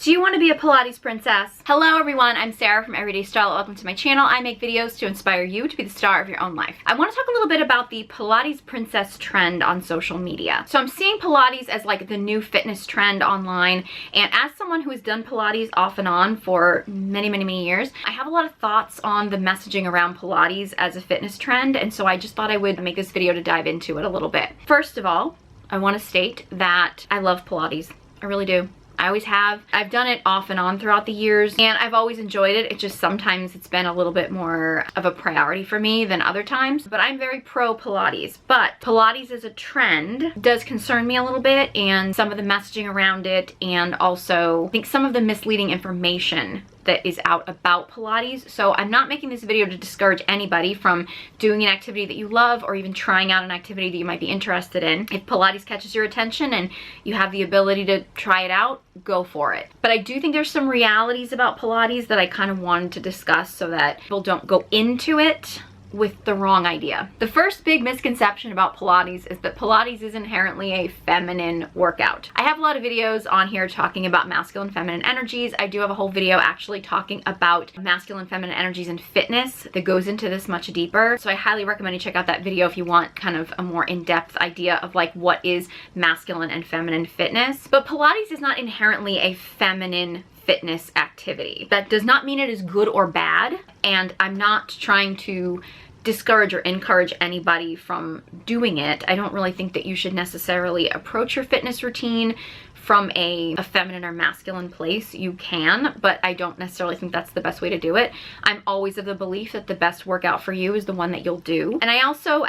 Do you want to be a Pilates princess? Hello everyone, I'm Sarah from Everyday Starlet. Welcome to my channel. I make videos to inspire you to be the star of your own life. I want to talk a little bit about the Pilates princess trend on social media. So I'm seeing Pilates as like the new fitness trend online, and as someone who has done Pilates off and on for many years, I have a lot of thoughts on the messaging around Pilates as a fitness trend, and so I just thought I would make this video to dive into it a little bit. First of all, I want to state that I love Pilates. I really do. I always have. I've done it off and on throughout the years, and I've always enjoyed it. It's just sometimes it's been a little bit more of a priority for me than other times, but I'm very pro Pilates. But Pilates as a trend does concern me a little bit, and some of the messaging around it, and also I think some of the misleading information that is out about Pilates. So I'm not making this video to discourage anybody from doing an activity that you love or even trying out an activity that you might be interested in. If Pilates catches your attention and you have the ability to try it out, go for it. But I do think there's some realities about Pilates that I kind of wanted to discuss so that people don't go into it with the wrong idea. The first big misconception about Pilates is that Pilates is inherently a feminine workout. I have a lot of videos on here talking about masculine and feminine energies. I do have a whole video actually talking about masculine and feminine energies in fitness that goes into this much deeper. So I highly recommend you check out that video if you want kind of a more in-depth idea of like what is masculine and feminine fitness. But Pilates is not inherently a feminine fitness activity. That does not mean it is good or bad, and I'm not trying to discourage or encourage anybody from doing it. I don't really think that you should necessarily approach your fitness routine from a feminine or masculine place. You can, but I don't necessarily think that's the best way to do it. I'm always of the belief that the best workout for you is the one that you'll do. And I also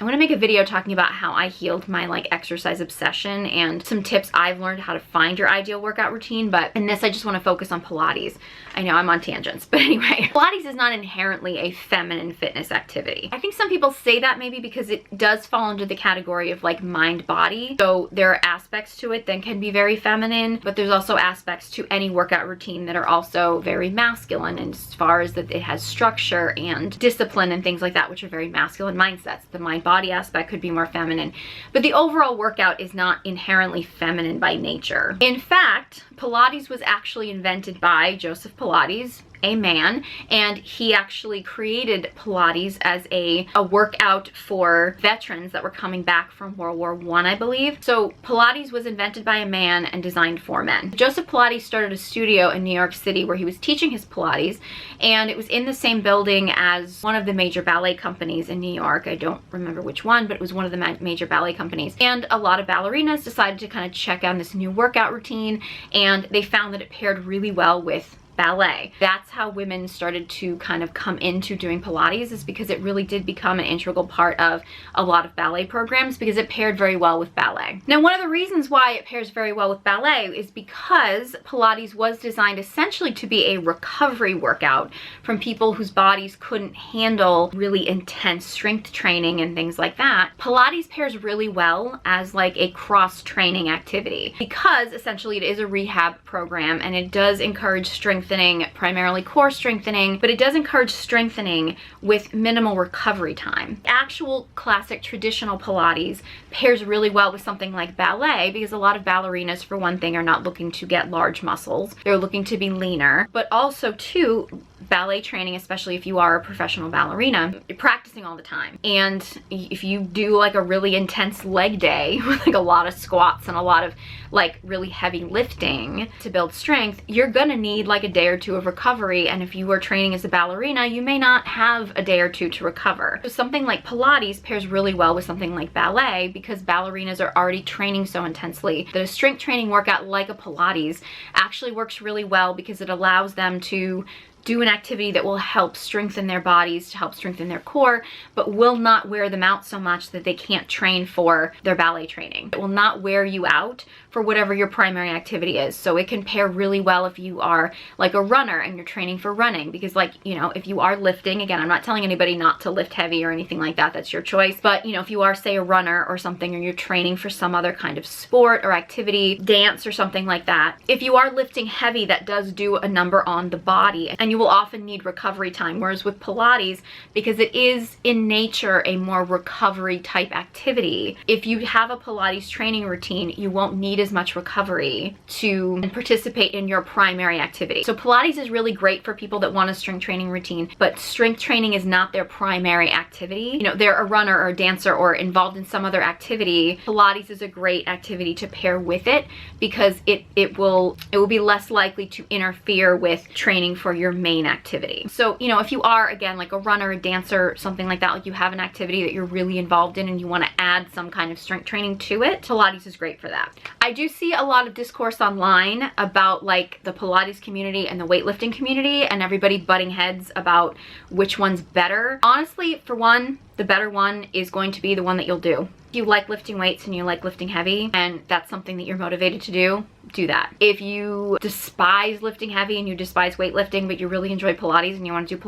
I want to make a video talking about how I healed my like exercise obsession and some tips I've learned how to find your ideal workout routine, but in this I just want to focus on Pilates. I know I'm on tangents, but anyway, Pilates is not inherently a feminine fitness activity. I think some people say that maybe because it does fall under the category of like mind-body. So there are aspects to it that can be very feminine, but there's also aspects to any workout routine that are also very masculine, and as far as that it has structure and discipline and things like that, which are very masculine mindsets. The mind-body aspect could be more feminine, but the overall workout is not inherently feminine by nature. In fact, Pilates was actually invented by Joseph Pilates, a man, and he actually created Pilates as a workout for veterans that were coming back from World War I, I believe. So Pilates was invented by a man and designed for men. Joseph Pilates started a studio in New York City where he was teaching his Pilates, and it was in the same building as one of the major ballet companies in New York. I don't remember which one, but it was one of the major ballet companies. And a lot of ballerinas decided to kind of check out this new workout routine, and they found that it paired really well with ballet. That's how women started to kind of come into doing Pilates, is because it really did become an integral part of a lot of ballet programs because it paired very well with ballet. Now, one of the reasons why it pairs very well with ballet is because Pilates was designed essentially to be a recovery workout from people whose bodies couldn't handle really intense strength training and things like that. Pilates pairs really well as like a cross-training activity because essentially it is a rehab program, and it does encourage strengthening, primarily core strengthening, but it does encourage strengthening with minimal recovery time. Actual classic traditional Pilates pairs really well with something like ballet because a lot of ballerinas, for one thing, are not looking to get large muscles. They're looking to be leaner, but also too, ballet training, especially if you are a professional ballerina, you're practicing all the time. And if you do like a really intense leg day with like a lot of squats and a lot of like really heavy lifting to build strength, you're gonna need like a day or two of recovery. And if you are training as a ballerina, you may not have a day or two to recover. So something like Pilates pairs really well with something like ballet because ballerinas are already training so intensely that a strength training workout like a Pilates actually works really well because it allows them to do an activity that will help strengthen their bodies, to help strengthen their core, but will not wear them out so much that they can't train for their ballet training. It will not wear you out for whatever your primary activity is. So it can pair really well if you are like a runner and you're training for running, because like, you know, if you are lifting, again, I'm not telling anybody not to lift heavy or anything like that, that's your choice. But you know, if you are say a runner or something, or you're training for some other kind of sport or activity, dance or something like that, if you are lifting heavy, that does do a number on the body, and you will often need recovery time. Whereas with Pilates, because it is in nature a more recovery type activity, if you have a Pilates training routine, you won't need as much recovery to participate in your primary activity. So Pilates is really great for people that want a strength training routine, but strength training is not their primary activity. You know, they're a runner or a dancer or involved in some other activity. Pilates is a great activity to pair with it because it will be less likely to interfere with training for your main activity. So, you know, if you are, again, like a runner, a dancer, something like that, like you have an activity that you're really involved in and you want to add some kind of strength training to it, Pilates is great for that. I do see a lot of discourse online about like the Pilates community and the weightlifting community and everybody butting heads about which one's better. Honestly, for one, the better one is going to be the one that you'll do. If you like lifting weights and you like lifting heavy and that's something that you're motivated to do that. If you despise lifting heavy and you despise weightlifting, but you really enjoy Pilates and you want to do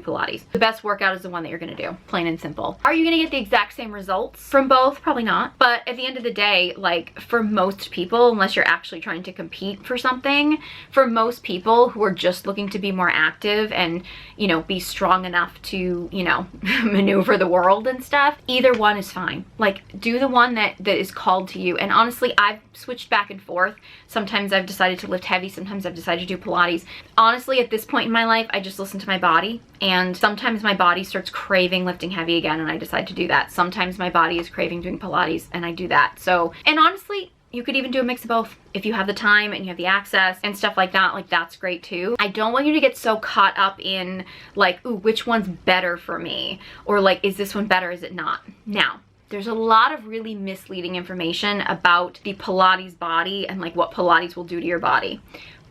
Pilates. The best workout is the one that you're going to do, plain and simple. Are you going to get the exact same results from both? Probably not. But at the end of the day, like for most people, unless you're actually trying to compete for something, for most people who are just looking to be more active and, you know, be strong enough to, you know, maneuver the world and stuff, either one is fine. Like, do the one that is called to you. And honestly, I've switched back and forth. Sometimes I've decided to lift heavy, sometimes I've decided to do Pilates. Honestly, at this point in my life, I just listen to my body, and sometimes my body starts craving lifting heavy again and I decide to do that. Sometimes my body is craving doing Pilates and I do that. So, and honestly, you could even do a mix of both. If you have the time and you have the access and stuff like that, like that's great too. I don't want you to get so caught up in like, ooh, which one's better for me? Or like, is this one better, is it not? Now, there's a lot of really misleading information about the Pilates body and like what Pilates will do to your body.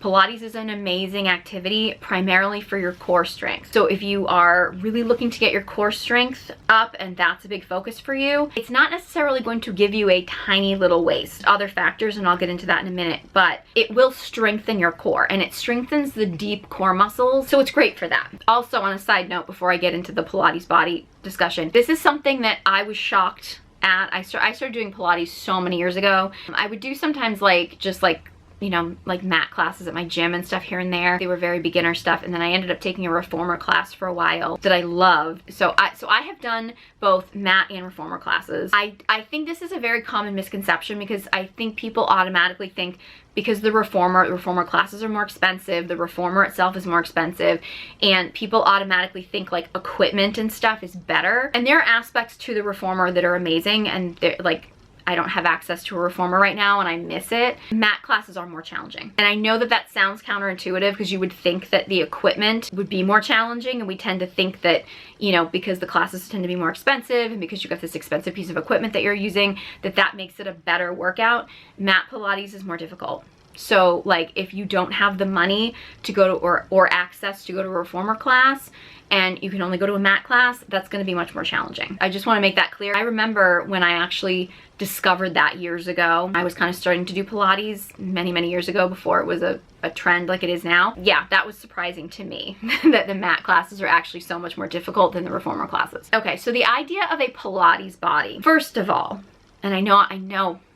Pilates is an amazing activity primarily for your core strength. So if you are really looking to get your core strength up and that's a big focus for you, it's not necessarily going to give you a tiny little waist. Other factors, and I'll get into that in a minute, but it will strengthen your core and it strengthens the deep core muscles. So it's great for that. Also, on a side note, before I get into the Pilates body discussion, this is something that I was shocked at. I started doing Pilates so many years ago. I would do sometimes like, just like, you know, like mat classes at my gym and stuff here and there. They were very beginner stuff. And then I ended up taking a reformer class for a while that I loved. So I have done both mat and reformer classes. I think this is a very common misconception because I think people automatically think because the reformer classes are more expensive, the reformer itself is more expensive, and people automatically think like equipment and stuff is better. And there are aspects to the reformer that are amazing, and they're like, I don't have access to a reformer right now and I miss it. Mat classes are more challenging. And I know that that sounds counterintuitive because you would think that the equipment would be more challenging, and we tend to think that, you know, because the classes tend to be more expensive and because you got this expensive piece of equipment that you're using, that makes it a better workout. Mat Pilates is more difficult. So like if you don't have the money to go to or access to go to a reformer class and you can only go to a mat class, that's going to be much more challenging. I just want to make that clear. I remember when I actually discovered that years ago. I was kind of starting to do Pilates many years ago before it was a trend like it is now. Yeah, that was surprising to me that the mat classes are actually so much more difficult than the reformer classes. Okay, so the idea of a Pilates body. First of all, and I know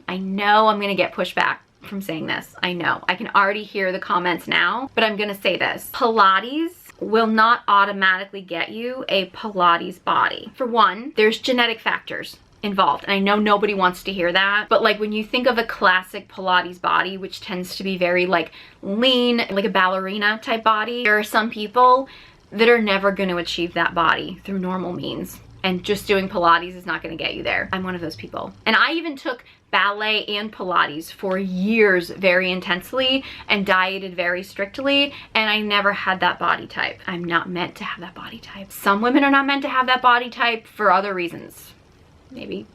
I'm going to get pushback from saying this. I know. I can already hear the comments now, but I'm going to say this. Pilates will not automatically get you a Pilates body. For one, there's genetic factors involved, and I know nobody wants to hear that, but like when you think of a classic Pilates body, which tends to be very like lean, like a ballerina type body, there are some people that are never going to achieve that body through normal means, and just doing Pilates is not going to get you there. I'm one of those people. And I even took ballet and Pilates for years very intensely and dieted very strictly, and I never had that body type. I'm not meant to have that body type. Some women are not meant to have that body type for other reasons. Maybe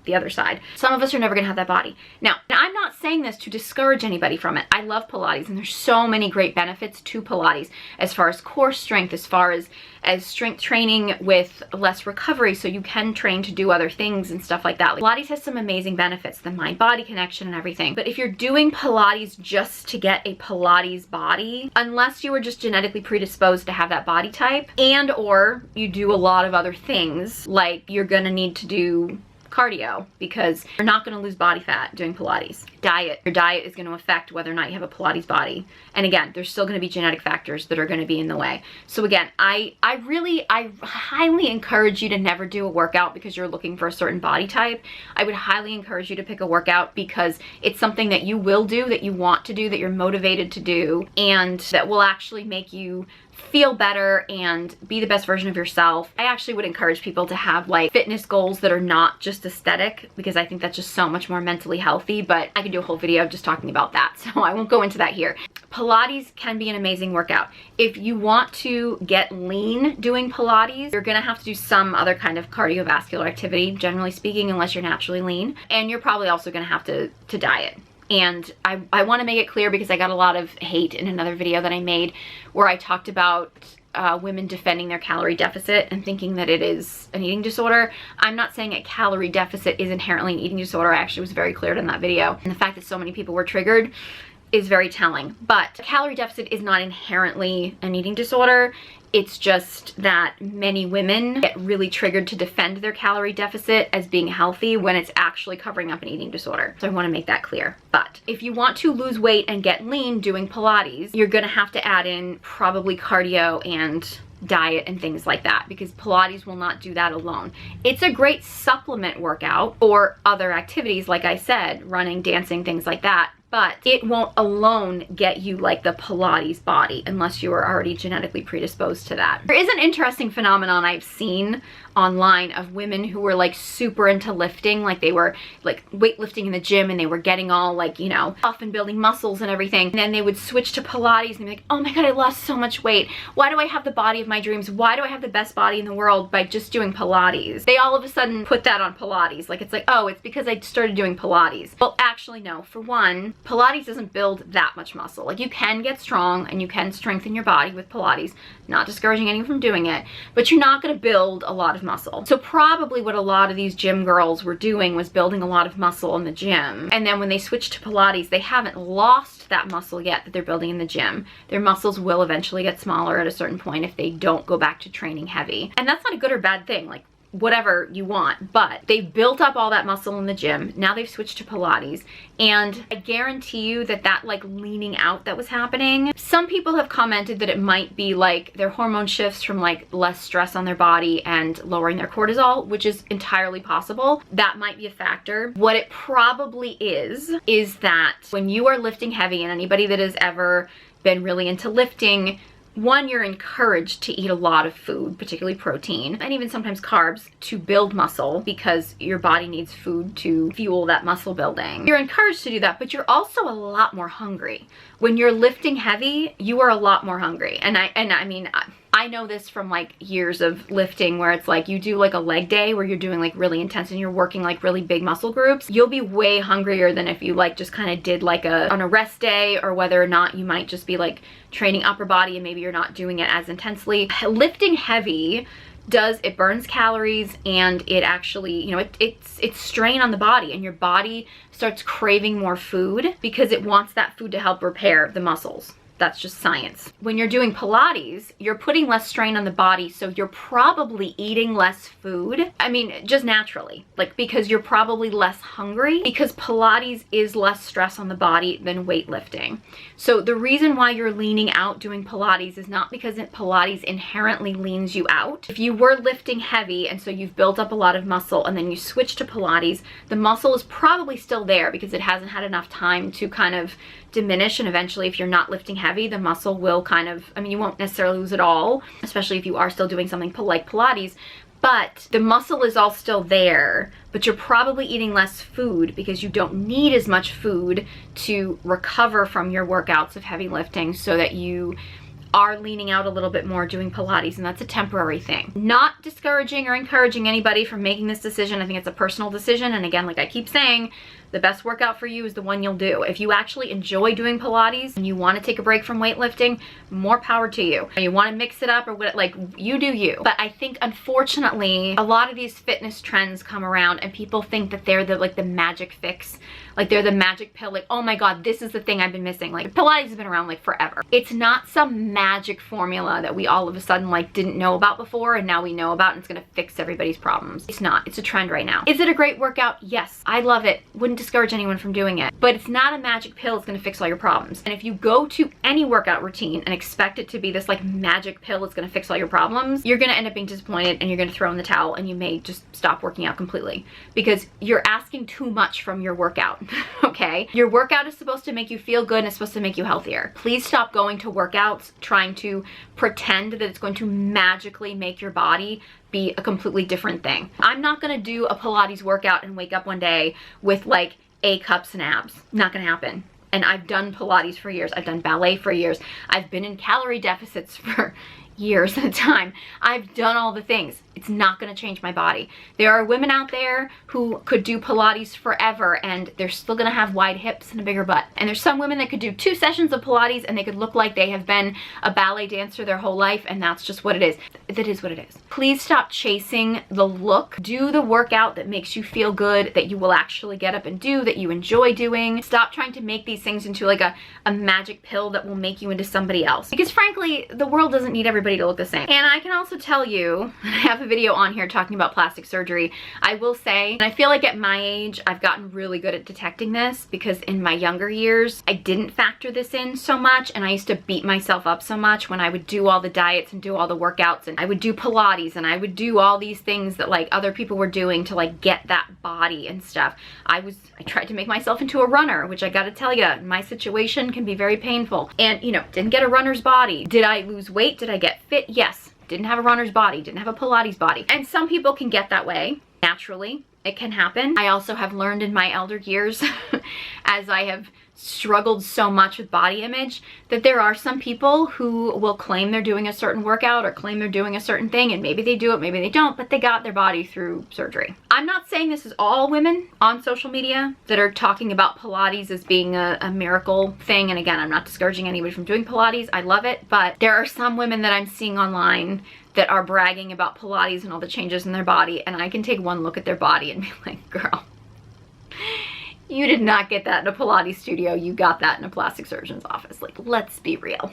the other side. Some of us are never gonna have that body. Now, I'm not saying this to discourage anybody from it. I love Pilates and there's so many great benefits to Pilates as far as core strength, as far as strength training with less recovery, so you can train to do other things and stuff like that. Pilates has some amazing benefits, the mind-body connection and everything. But if you're doing Pilates just to get a Pilates body, unless you are just genetically predisposed to have that body type, and or you do a lot of other things, like you're gonna need to do cardio because you're not going to lose body fat doing Pilates. Diet. Your diet is going to affect whether or not you have a Pilates body. And again, there's still going to be genetic factors that are going to be in the way. So again, I highly encourage you to never do a workout because you're looking for a certain body type. I would highly encourage you to pick a workout because it's something that you will do, that you want to do, that you're motivated to do, and that will actually make you feel better and be the best version of yourself. I actually would encourage people to have like fitness goals that are not just aesthetic, because I think that's just so much more mentally healthy, but I can do a whole video just talking about that, so I won't go into that here. Pilates can be an amazing workout. If you want to get lean doing Pilates, you're gonna have to do some other kind of cardiovascular activity, generally speaking, unless you're naturally lean, and you're probably also gonna have to diet. And I want to make it clear, because I got a lot of hate in another video that I made where I talked about women defending their calorie deficit and thinking that it is an eating disorder. I'm not saying a calorie deficit is inherently an eating disorder. I actually was very clear in that video. And the fact that so many people were triggered is very telling. But a calorie deficit is not inherently an eating disorder. It's just that many women get really triggered to defend their calorie deficit as being healthy when it's actually covering up an eating disorder. So I want to make that clear. But if you want to lose weight and get lean doing Pilates, you're going to have to add in probably cardio and diet and things like that, because Pilates will not do that alone. It's a great supplement workout for other activities, like I said, running, dancing, things like that. But it won't alone get you like the Pilates body unless you are already genetically predisposed to that. There is an interesting phenomenon I've seen online of women who were like super into lifting, like they were like weightlifting in the gym and they were getting all like, you know, tough and building muscles and everything. And then they would switch to Pilates and be like, oh my God, I lost so much weight. Why do I have the body of my dreams? Why do I have the best body in the world by just doing Pilates? They all of a sudden put that on Pilates. Like it's like, oh, it's because I started doing Pilates. Well, actually no. For one, Pilates doesn't build that much muscle. Like you can get strong and you can strengthen your body with Pilates, not discouraging anyone from doing it, but you're not going to build a lot of muscle. So probably what a lot of these gym girls were doing was building a lot of muscle in the gym. And then when they switched to Pilates, they haven't lost that muscle yet that they're building in the gym. Their muscles will eventually get smaller at a certain point if they don't go back to training heavy. And that's not a good or bad thing. Like, whatever you want, but they've built up all that muscle in the gym. Now they've switched to Pilates, and I guarantee you that that like leaning out that was happening, some people have commented that it might be like their hormone shifts from like less stress on their body and lowering their cortisol, which is entirely possible. That might be a factor. What it probably is that when you are lifting heavy, and anybody that has ever been really into lifting, one, you're encouraged to eat a lot of food, particularly protein, and even sometimes carbs, to build muscle, because your body needs food to fuel that muscle building. You're encouraged to do that, but you're also a lot more hungry. When you're lifting heavy, you are a lot more hungry. And I mean, I know this from like years of lifting, where it's like you do like a leg day where you're doing like really intense and you're working like really big muscle groups. You'll be way hungrier than if you like just kind of did like on a rest day, or whether or not you might just be like training upper body and maybe you're not doing it as intensely. Lifting heavy it burns calories, and it actually, you know, it's strain on the body, and your body starts craving more food because it wants that food to help repair the muscles. That's just science. When you're doing Pilates, you're putting less strain on the body, so you're probably eating less food. I mean, just naturally, like, because you're probably less hungry, because Pilates is less stress on the body than weightlifting. So the reason why you're leaning out doing Pilates is not because Pilates inherently leans you out. If you were lifting heavy and so you've built up a lot of muscle and then you switch to Pilates, the muscle is probably still there because it hasn't had enough time to kind of diminish, and eventually if you're not lifting heavy, the muscle will kind of, I mean, you won't necessarily lose it all, especially if you are still doing something like Pilates, but the muscle is all still there, but you're probably eating less food because you don't need as much food to recover from your workouts of heavy lifting, so that you are leaning out a little bit more doing Pilates, and that's a temporary thing. Not discouraging or encouraging anybody from making this decision. I think it's a personal decision, and again, like I keep saying, the best workout for you is the one you'll do. If you actually enjoy doing Pilates and you want to take a break from weightlifting, more power to you. And you want to mix it up or what, like, you do you. But I think, unfortunately, a lot of these fitness trends come around and people think that they're the magic fix. Like they're the magic pill, like, oh my God, this is the thing I've been missing. Like Pilates has been around like forever. It's not some magic formula that we all of a sudden like didn't know about before and now we know about and it's gonna fix everybody's problems. It's not. It's a trend right now. Is it a great workout? Yes. I love it. Wouldn't discourage anyone from doing it, but it's not a magic pill that's gonna fix all your problems. And if you go to any workout routine and expect it to be this like magic pill that's gonna fix all your problems, you're gonna end up being disappointed and you're gonna throw in the towel and you may just stop working out completely because you're asking too much from your workout, okay? Your workout is supposed to make you feel good and it's supposed to make you healthier. Please stop going to workouts trying to pretend that it's going to magically make your body be a completely different thing. I'm not gonna do a Pilates workout and wake up one day with like A cups and abs. Not gonna happen. And I've done Pilates for years. I've done ballet for years. I've been in calorie deficits for years at a time. I've done all the things. It's not gonna change my body. There are women out there who could do Pilates forever and they're still gonna have wide hips and a bigger butt. And there's some women that could do 2 sessions of Pilates and they could look like they have been a ballet dancer their whole life, and that's just what it is. That is what it is. Please stop chasing the look. Do the workout that makes you feel good, that you will actually get up and do, that you enjoy doing. Stop trying to make these things into like a magic pill that will make you into somebody else. Because frankly, the world doesn't need everybody to look the same. And I can also tell you, I have a video on here talking about plastic surgery. I will say, and I feel like at my age, I've gotten really good at detecting this because in my younger years, I didn't factor this in so much, and I used to beat myself up so much when I would do all the diets and do all the workouts, and I would do Pilates and I would do all these things that like other people were doing to like get that body and stuff. I tried to make myself into a runner, which I gotta tell you, my situation can be very painful. And you know, didn't get a runner's body. Did I lose weight? Did I get fit? Yes. Didn't have a runner's body, didn't have a Pilates body. And some people can get that way naturally. It can happen. I also have learned in my elder years, as I have struggled so much with body image, that there are some people who will claim they're doing a certain workout or claim they're doing a certain thing, and maybe they do it, maybe they don't, but they got their body through surgery. I'm not saying this is all women on social media that are talking about Pilates as being a miracle thing, and again, I'm not discouraging anybody from doing Pilates. I love it, but there are some women that I'm seeing online that are bragging about Pilates and all the changes in their body, and I can take one look at their body and be like, girl, you did not get that in a Pilates studio. You got that in a plastic surgeon's office. Like, let's be real.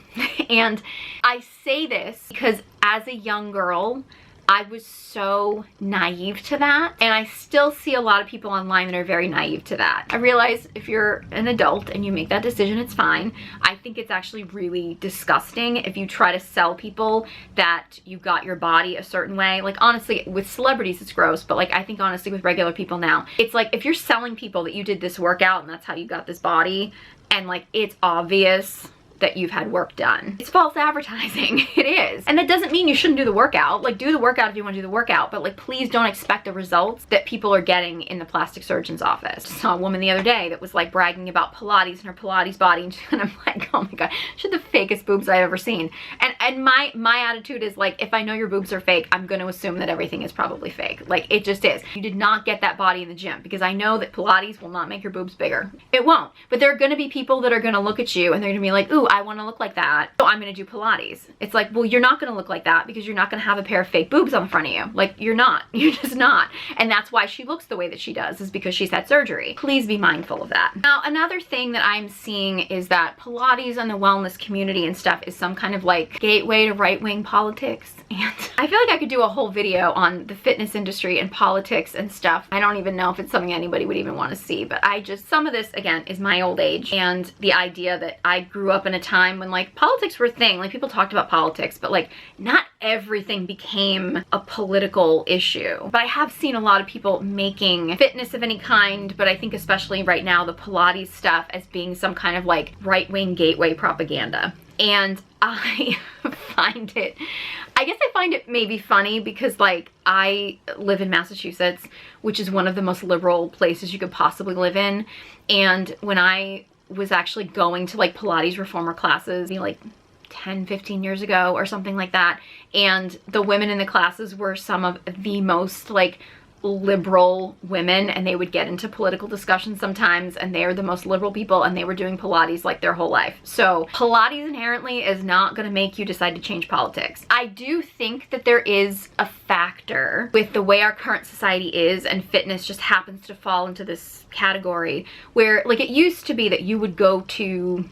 And I say this because as a young girl, I was so naive to that, and I still see a lot of people online that are very naive to that. I realize if you're an adult and you make that decision, it's fine. I think it's actually really disgusting if you try to sell people that you got your body a certain way. Like, honestly, with celebrities it's gross, but like I think honestly with regular people now, it's like if you're selling people that you did this workout and that's how you got this body, and like it's obvious that you've had work done. It's false advertising. It is. And that doesn't mean you shouldn't do the workout. Like, do the workout if you want to do the workout, but like, please don't expect the results that people are getting in the plastic surgeon's office. I saw a woman the other day that was like bragging about Pilates and her Pilates body, and I'm like, oh my God, she had the fakest boobs I've ever seen. And my attitude is like, if I know your boobs are fake, I'm going to assume that everything is probably fake. Like, it just is. You did not get that body in the gym, because I know that Pilates will not make your boobs bigger. It won't. But there are going to be people that are going to look at you and they're going to be like, ooh, I want to look like that, so I'm going to do Pilates. It's like, well, you're not going to look like that because you're not going to have a pair of fake boobs on the front of you. Like, you're not. You're just not. And that's why she looks the way that she does, is because she's had surgery. Please be mindful of that. Now, another thing that I'm seeing is that Pilates and the wellness community and stuff is some kind of like gateway to right-wing politics. And I feel like I could do a whole video on the fitness industry and politics and stuff. I don't even know if it's something anybody would even want to see, but some of this, again, is my old age and the idea that I grew up in a time when like politics were a thing. Like, people talked about politics, but like not everything became a political issue. But I have seen a lot of people making fitness of any kind, but I think especially right now the Pilates stuff as being some kind of like right-wing gateway propaganda. And I find it maybe funny because like I live in Massachusetts, which is one of the most liberal places you could possibly live in. And when I was actually going to like Pilates reformer classes, you know, like 10, 15 years ago or something like that, and the women in the classes were some of the most like liberal women, and they would get into political discussions sometimes, and they are the most liberal people, and they were doing Pilates like their whole life. So Pilates inherently is not going to make you decide to change politics. I do think that there is a factor with the way our current society is, and fitness just happens to fall into this category where like it used to be that you would go to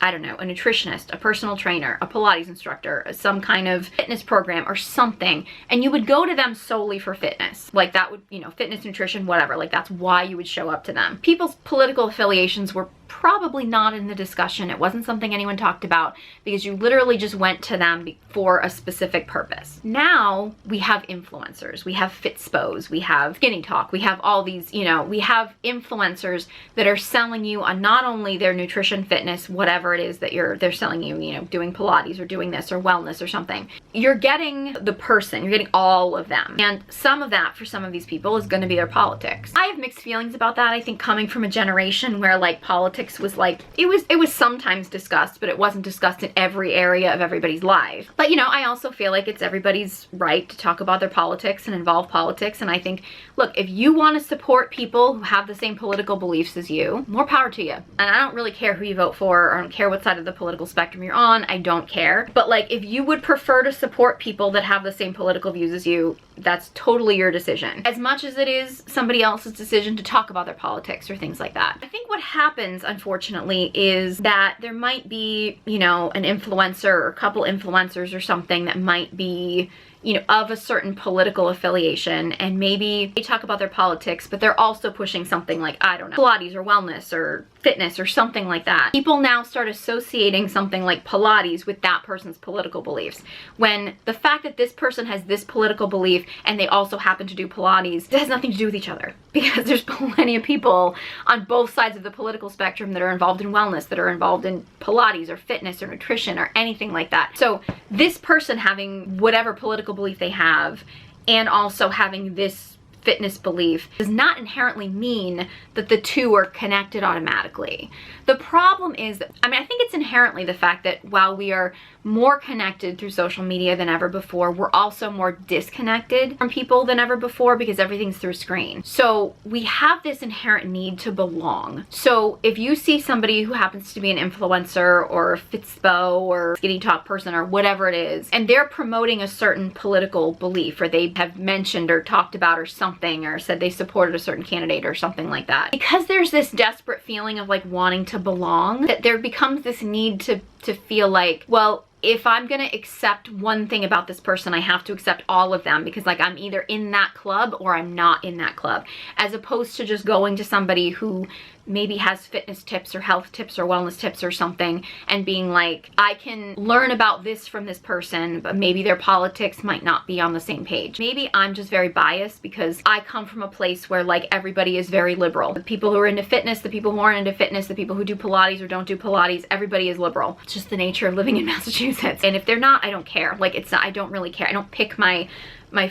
I don't know, a nutritionist, a personal trainer, a Pilates instructor, some kind of fitness program or something, and you would go to them solely for fitness. Like that would, you know, fitness, nutrition, whatever, like that's why you would show up to them. People's political affiliations were probably not in the discussion. It wasn't something anyone talked about because you literally just went to them for a specific purpose. Now we have influencers, we have Fitspos, we have Skinny Talk, we have all these, you know, we have influencers that are selling you on not only their nutrition, fitness, whatever it is that they're selling you, you know, doing Pilates or doing this or wellness or something. You're getting the person, you're getting all of them. And some of that for some of these people is going to be their politics. I have mixed feelings about that. I think coming from a generation where like politics was like, it was sometimes discussed, but it wasn't discussed in every area of everybody's life. But you know, I also feel like it's everybody's right to talk about their politics and involve politics. And I think, look, if you want to support people who have the same political beliefs as you, more power to you. And I don't really care who you vote for, or I don't care what side of the political spectrum you're on. I don't care. But like, if you would prefer to support people that have the same political views as you, that's totally your decision. As much as it is somebody else's decision to talk about their politics or things like that. I think what happens, unfortunately, is that there might be, you know, an influencer or a couple influencers or something that might be, you know, of a certain political affiliation, and maybe they talk about their politics, but they're also pushing something like, I don't know, Pilates or wellness or fitness or something like that. People now start associating something like Pilates with that person's political beliefs, when the fact that this person has this political belief and they also happen to do Pilates, it has nothing to do with each other, because there's plenty of people on both sides of the political spectrum that are involved in wellness, that are involved in Pilates or fitness or nutrition or anything like that. So this person having whatever political belief they have and also having this fitness belief does not inherently mean that the two are connected automatically. The problem is that, I mean, I think it's inherently the fact that while we are more connected through social media than ever before, we're also more disconnected from people than ever before because everything's through screen. So we have this inherent need to belong. So if you see somebody who happens to be an influencer or a Fitspo or Skinny Talk person or whatever it is, and they're promoting a certain political belief, or they have mentioned or talked about or something, or said they supported a certain candidate or something like that, because there's this desperate feeling of like wanting to belong, that there becomes this need to feel like, well, if I'm gonna accept one thing about this person, I have to accept all of them, because like I'm either in that club or I'm not in that club, as opposed to just going to somebody who maybe has fitness tips or health tips or wellness tips or something and being like, I can learn about this from this person, but maybe their politics might not be on the same page. Maybe I'm just very biased because I come from a place where like everybody is very liberal. The people who are into fitness, the people who aren't into fitness, the people who do Pilates or don't do Pilates, everybody is liberal. It's just the nature of living in Massachusetts. And if they're not, I don't care. Like it's not, I don't really care. I don't pick my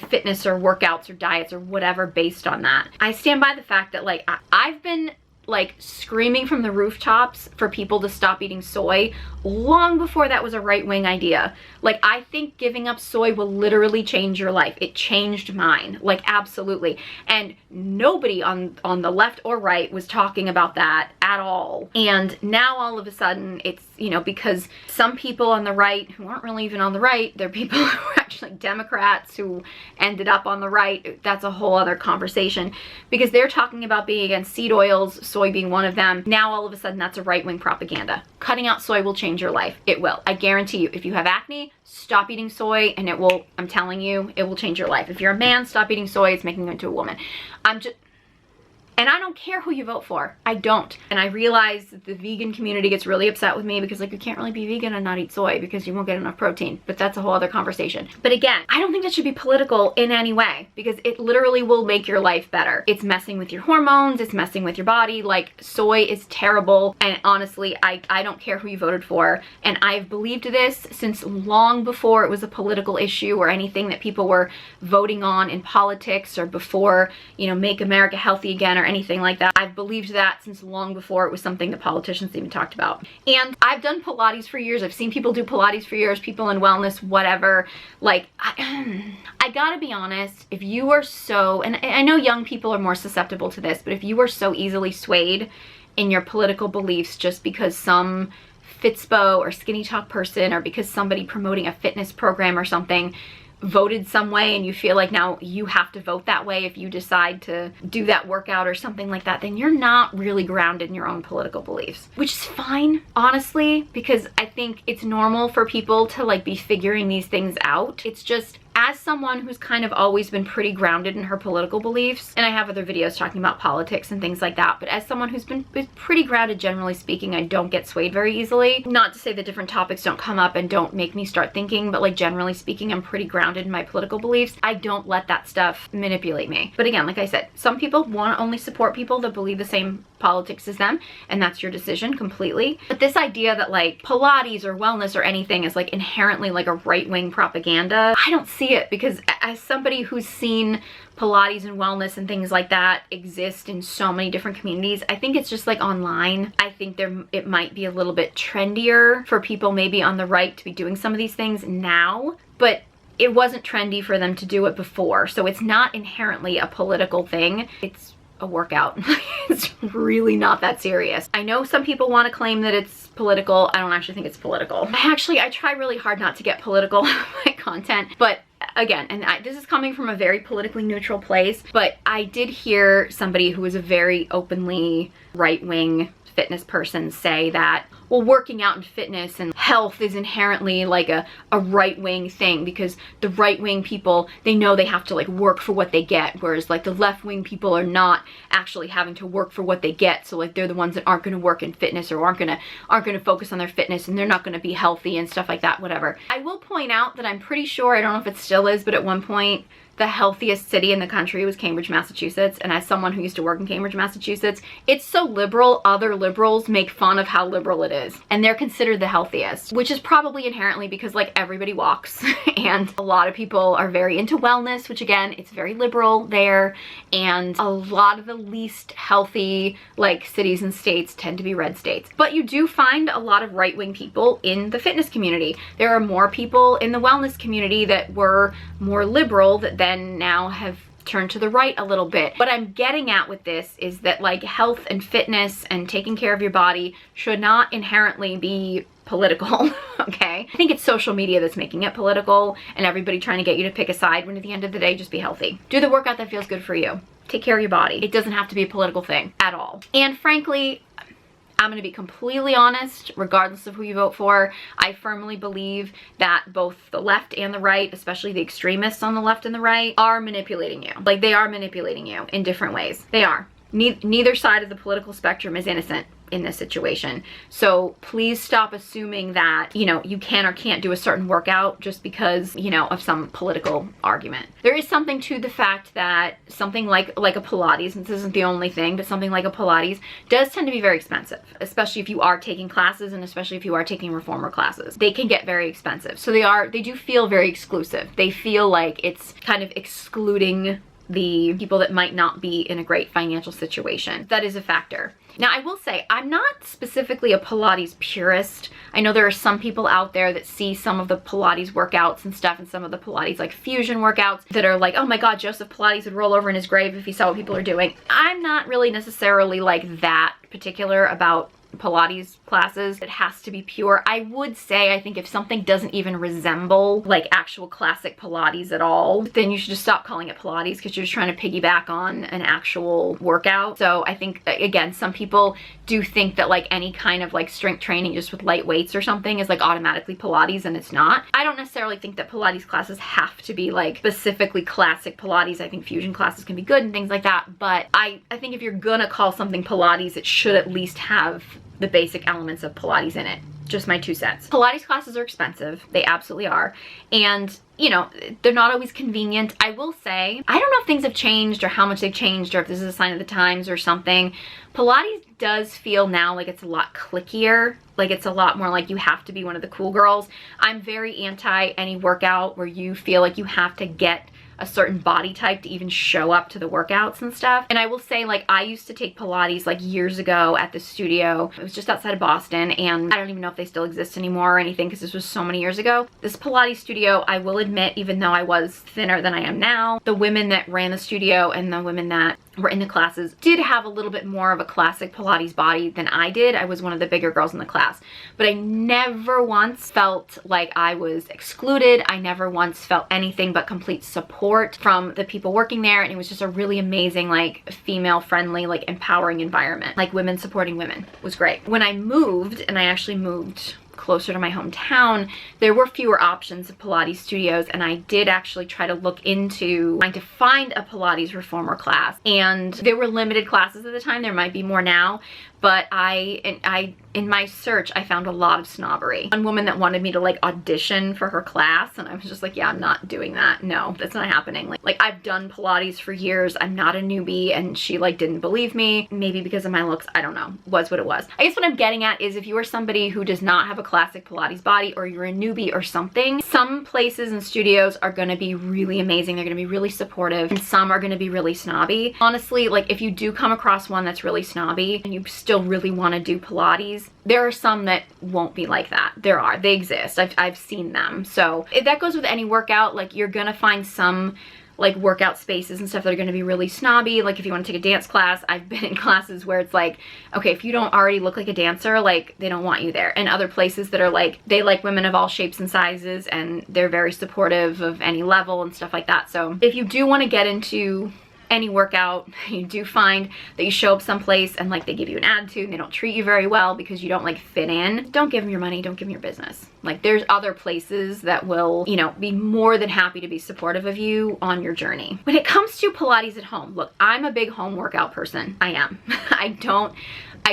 fitness or workouts or diets or whatever based on that. I stand by the fact that like I've been like screaming from the rooftops for people to stop eating soy long before that was a right-wing idea. Like, I think giving up soy will literally change your life. It changed mine, like absolutely. And nobody on the left or right was talking about that at all. And now all of a sudden it's, you know, because some people on the right who aren't really even on the right, they're people who are actually Democrats who ended up on the right. That's a whole other conversation, because they're talking about being against seed oils, soy being one of them. Now all of a sudden that's a right-wing propaganda. Cutting out soy will change your life. It will. I guarantee you. If you have acne, stop eating soy and it will, I'm telling you, it will change your life. If you're a man, stop eating soy. It's making you into a woman. And I don't care who you vote for. I don't. And I realize that the vegan community gets really upset with me because like you can't really be vegan and not eat soy because you won't get enough protein. But that's a whole other conversation. But again, I don't think that should be political in any way, because it literally will make your life better. It's messing with your hormones. It's messing with your body. Like, soy is terrible. And honestly, I don't care who you voted for. And I've believed this since long before it was a political issue or anything that people were voting on in politics, or before, you know, Make America Healthy Again or anything like that. I've believed that since long before it was something that politicians even talked about. And I've done Pilates for years. I've seen people do Pilates for years, people in wellness, whatever. Like, I gotta be honest, if you are so, and I know young people are more susceptible to this, but if you are so easily swayed in your political beliefs just because some Fitspo or Skinny Talk person, or because somebody promoting a fitness program or something voted some way and you feel like now you have to vote that way if you decide to do that workout or something like that, then you're not really grounded in your own political beliefs, which is fine, honestly, because I think it's normal for people to like be figuring these things out. It's just, as someone who's kind of always been pretty grounded in her political beliefs, and I have other videos talking about politics and things like that, but as someone who's been pretty grounded, generally speaking, I don't get swayed very easily. Not to say that different topics don't come up and don't make me start thinking, but like generally speaking, I'm pretty grounded in my political beliefs. I don't let that stuff manipulate me. But again, like I said, some people want to only support people that believe the same politics as them, and that's your decision completely. But this idea that like Pilates or wellness or anything is like inherently like a right-wing propaganda, I don't see it, because as somebody who's seen Pilates and wellness and things like that exist in so many different communities, I think it's just like online. I think it might be a little bit trendier for people maybe on the right to be doing some of these things now, but it wasn't trendy for them to do it before. So it's not inherently a political thing. It's a workout. It's really not that serious. I know some people want to claim that it's political. I don't actually think it's political. I try really hard not to get political in my content, but again, and this is coming from a very politically neutral place, but I did hear somebody who was a very openly right-wing fitness person say that, well, working out and fitness and health is inherently like a right-wing thing, because the right-wing people, they know they have to like work for what they get, whereas like the left-wing people are not actually having to work for what they get. So like they're the ones that aren't going to work in fitness or aren't going to focus on their fitness, and they're not going to be healthy and stuff like that, whatever. I will point out that I'm pretty sure, I don't know if it still is, but at one point the healthiest city in the country was Cambridge, Massachusetts. And as someone who used to work in Cambridge, Massachusetts, it's so liberal, other liberals make fun of how liberal it is. And they're considered the healthiest, which is probably inherently because like everybody walks and a lot of people are very into wellness, which again, it's very liberal there. And a lot of the least healthy like cities and states tend to be red states. But you do find a lot of right-wing people in the fitness community. There are more people in the wellness community that were more liberal that then now have turned to the right a little bit. What I'm getting at with this is that like health and fitness and taking care of your body should not inherently be political, okay? I think it's social media that's making it political and everybody trying to get you to pick a side, when at the end of the day, just be healthy. Do the workout that feels good for you. Take care of your body. It doesn't have to be a political thing at all. And frankly, I'm going to be completely honest, regardless of who you vote for, I firmly believe that both the left and the right, especially the extremists on the left and the right, are manipulating you. Like, they are manipulating you in different ways. They are. Neither side of the political spectrum is innocent in this situation. So please stop assuming that, you know, you can or can't do a certain workout just because, you know, of some political argument. There is something to the fact that something like a Pilates, and this isn't the only thing, but something like a Pilates does tend to be very expensive, especially if you are taking classes and especially if you are taking reformer classes. They can get very expensive. So they do feel very exclusive. They feel like it's kind of excluding the people that might not be in a great financial situation. That is a factor. Now, I will say, I'm not specifically a Pilates purist. I know there are some people out there that see some of the Pilates workouts and stuff, and some of the Pilates like fusion workouts that are like, oh my God, Joseph Pilates would roll over in his grave if he saw what people are doing. I'm not really necessarily like that particular about Pilates classes. It has to be pure. I would say, I think if something doesn't even resemble like actual classic Pilates at all, then you should just stop calling it Pilates, because you're just trying to piggyback on an actual workout. So I think, again, some people do think that like any kind of like strength training just with light weights or something is like automatically Pilates, and it's not. I don't necessarily think that Pilates classes have to be like specifically classic Pilates. I think fusion classes can be good and things like that, but I think if you're gonna call something Pilates, it should at least have the basic elements of Pilates in it. Just my 2 cents. Pilates classes are expensive. They absolutely are. And, you know, they're not always convenient. I will say, I don't know if things have changed or how much they've changed or if this is a sign of the times or something. Pilates does feel now like it's a lot clickier. Like it's a lot more like you have to be one of the cool girls. I'm very anti any workout where you feel like you have to get a certain body type to even show up to the workouts and stuff. And I will say, like, I used to take Pilates like years ago at the studio. It was just outside of Boston, and I don't even know if they still exist anymore or anything, because this was so many years ago. This Pilates studio, I will admit, even though I was thinner than I am now, the women that ran the studio and the women that were in the classes did have a little bit more of a classic Pilates body than I did. I was one of the bigger girls in the class, but I never once felt like I was excluded. I never once felt anything but complete support from the people working there, and it was just a really amazing, like, female friendly, like, empowering environment. Like, women supporting women was great. When I moved, and I actually moved closer to my hometown, there were fewer options of Pilates studios, and I did actually try to look into trying to find a Pilates reformer class, and there were limited classes at the time. There might be more now, but in my search, I found a lot of snobbery. One woman that wanted me to, like, audition for her class, and I was just like, yeah, I'm not doing that. No, that's not happening. Like I've done Pilates for years. I'm not a newbie, and she, like, didn't believe me. Maybe because of my looks, I don't know. Was what it was. I guess what I'm getting at is if you are somebody who does not have a classic Pilates body, or you're a newbie or something, some places and studios are gonna be really amazing. They're gonna be really supportive, and some are gonna be really snobby. Honestly, like, if you do come across one that's really snobby and you still really want to do Pilates, there are some that won't be like that. They exist. I've seen them. So that goes with any workout. Like, you're gonna find some, like, workout spaces and stuff that are going to be really snobby. Like, if you want to take a dance class, I've been in classes where it's like, okay, if you don't already look like a dancer, like, they don't want you there. And other places that are like, they like women of all shapes and sizes, and they're very supportive of any level and stuff like that. So if you do want to get into any workout, you do find that you show up someplace and, like, they give you an attitude and they don't treat you very well because you don't, like, fit in, don't give them your money, don't give them your business. Like, there's other places that will, you know, be more than happy to be supportive of you on your journey. When it comes to Pilates at home, look, I'm a big home workout person. I am. I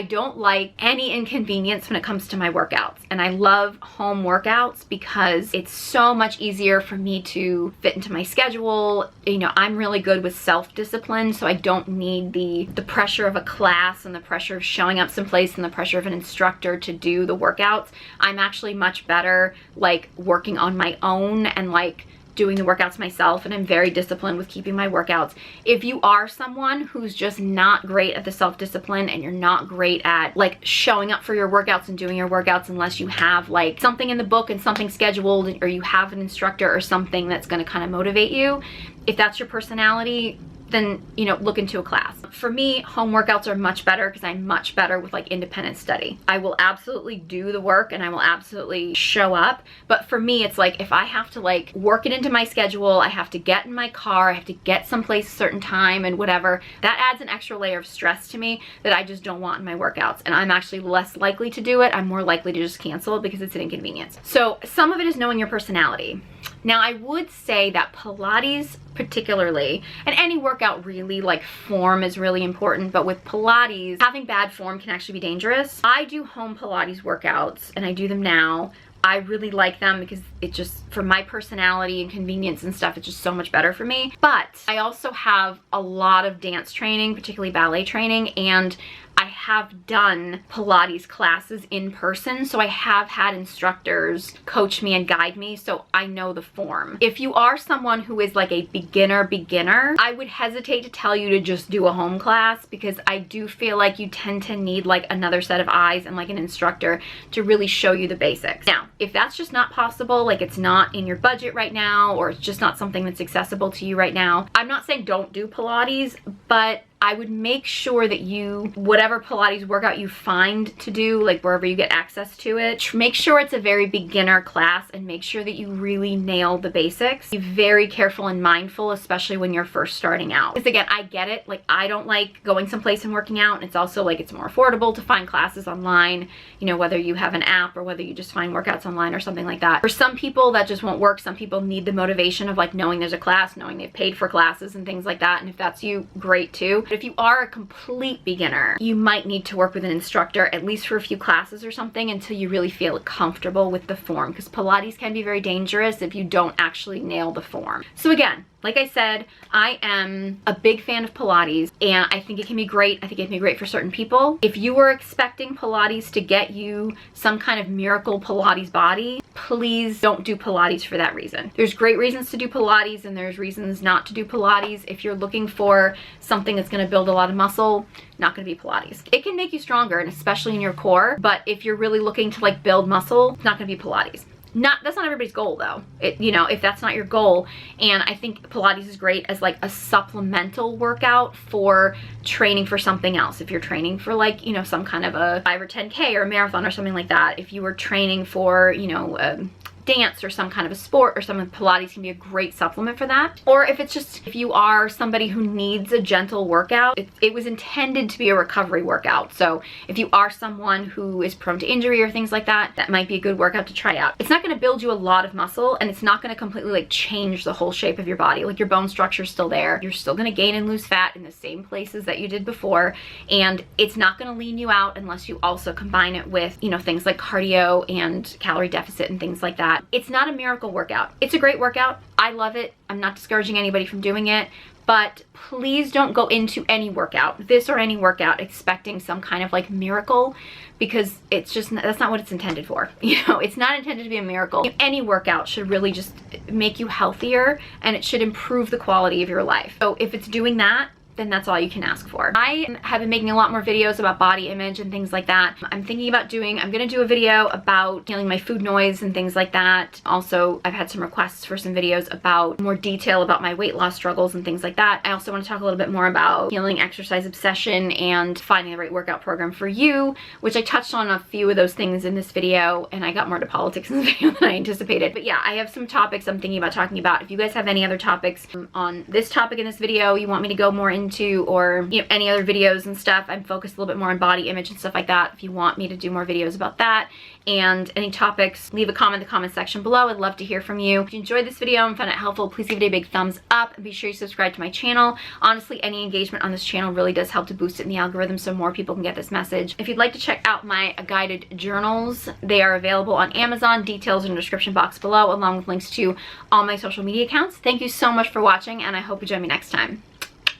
don't like any inconvenience when it comes to my workouts, and I love home workouts because it's so much easier for me to fit into my schedule. You know, I'm really good with self-discipline, so I don't need the pressure of a class and the pressure of showing up someplace and the pressure of an instructor to do the workouts. I'm actually much better, like, working on my own and, like, doing the workouts myself, and I'm very disciplined with keeping my workouts. If you are someone who's just not great at the self-discipline, and you're not great at, like, showing up for your workouts and doing your workouts unless you have, like, something in the book and something scheduled, or you have an instructor or something that's going to kind of motivate you, if that's your personality, then, you know, look into a class. For me, home workouts are much better because I'm much better with, like, independent study. I will absolutely do the work and I will absolutely show up, but for me, it's like, if I have to, like, work it into my schedule, I have to get in my car, I have to get someplace a certain time and whatever, that adds an extra layer of stress to me that I just don't want in my workouts, and I'm actually less likely to do it. I'm more likely to just cancel it because it's an inconvenience. So some of it is knowing your personality. Now, I would say that Pilates particularly, and any workout really, like, form is really important, but with Pilates, having bad form can actually be dangerous. I do home Pilates workouts, and I do them now. I really like them because it just, for my personality and convenience and stuff, it's just so much better for me. But I also have a lot of dance training, particularly ballet training, and I have done Pilates classes in person, so I have had instructors coach me and guide me, so I know the form. If you are someone who is, like, a beginner, I would hesitate to tell you to just do a home class, because I do feel like you tend to need, like, another set of eyes and, like, an instructor to really show you the basics. Now, if that's just not possible, like, it's not in your budget right now, or it's just not something that's accessible to you right now, I'm not saying don't do Pilates, but I would make sure that you, whatever Pilates workout you find to do, like, wherever you get access to it, make sure it's a very beginner class, and make sure that you really nail the basics. Be very careful and mindful, especially when you're first starting out. Because again, I get it. Like, I don't like going someplace and working out, and it's also, like, it's more affordable to find classes online, you know, whether you have an app or whether you just find workouts online or something like that. For some people, that just won't work. Some people need the motivation of, like, knowing there's a class, knowing they've paid for classes and things like that, and if that's you, great too. If you are a complete beginner, you might need to work with an instructor, at least for a few classes or something, until you really feel comfortable with the form, because Pilates can be very dangerous if you don't actually nail the form. So again, like I said, I am a big fan of Pilates, and I think it can be great. I think it can be great for certain people. If you were expecting Pilates to get you some kind of miracle Pilates body, please don't do Pilates for that reason. There's great reasons to do Pilates, and there's reasons not to do Pilates. If you're looking for something that's going to build a lot of muscle, not going to be Pilates. It can make you stronger, and especially in your core, but if you're really looking to, like, build muscle, it's not going to be Pilates. That's not everybody's goal though. You know, if that's not your goal. And I think Pilates is great as like a supplemental workout for training for something else. If you're training for like, you know, some kind of a 5 or 10K or a marathon or something like that. If you were training for, you know, dance or some kind of a sport or something, Pilates can be a great supplement for that. Or if it's just, if you are somebody who needs a gentle workout, it was intended to be a recovery workout. So if you are someone who is prone to injury or things like that, that might be a good workout to try out. It's not going to build you a lot of muscle, and it's not going to completely like change the whole shape of your body. Like your bone structure is still there. You're still going to gain and lose fat in the same places that you did before, and it's not going to lean you out unless you also combine it with, you know, things like cardio and calorie deficit and things like that. It's not a miracle workout. It's a great workout. I love it. I'm not discouraging anybody from doing it, but please don't go into any workout, this or any workout, expecting some kind of like miracle, because it's just, that's not what it's intended for. You know, it's not intended to be a miracle. Any workout should really just make you healthier, and it should improve the quality of your life. So if it's doing that, then that's all you can ask for. I have been making a lot more videos about body image and things like that. I'm thinking about I'm gonna do a video about healing my food noise and things like that. Also, I've had some requests for some videos about more detail about my weight loss struggles and things like that. I also want to talk a little bit more about healing exercise obsession and finding the right workout program for you, which I touched on a few of those things in this video, and I got more to politics in this video than I anticipated. But yeah, I have some topics I'm thinking about talking about. If you guys have any other topics on this topic in this video you want me to go more into, or you know, any other videos and stuff, I'm focused a little bit more on body image and stuff like that. If you want me to do more videos about that and any topics, leave a comment in the comment section below. I'd love to hear from you. If you enjoyed this video and found it helpful, please give it a big thumbs up, and be sure you subscribe to my channel. Honestly, any engagement on this channel really does help to boost it in the algorithm so more people can get this message. If you'd like to check out my guided journals, they are available on Amazon. Details in the description box below, along with links to all my social media accounts. Thank you so much for watching, and I hope you join me next time.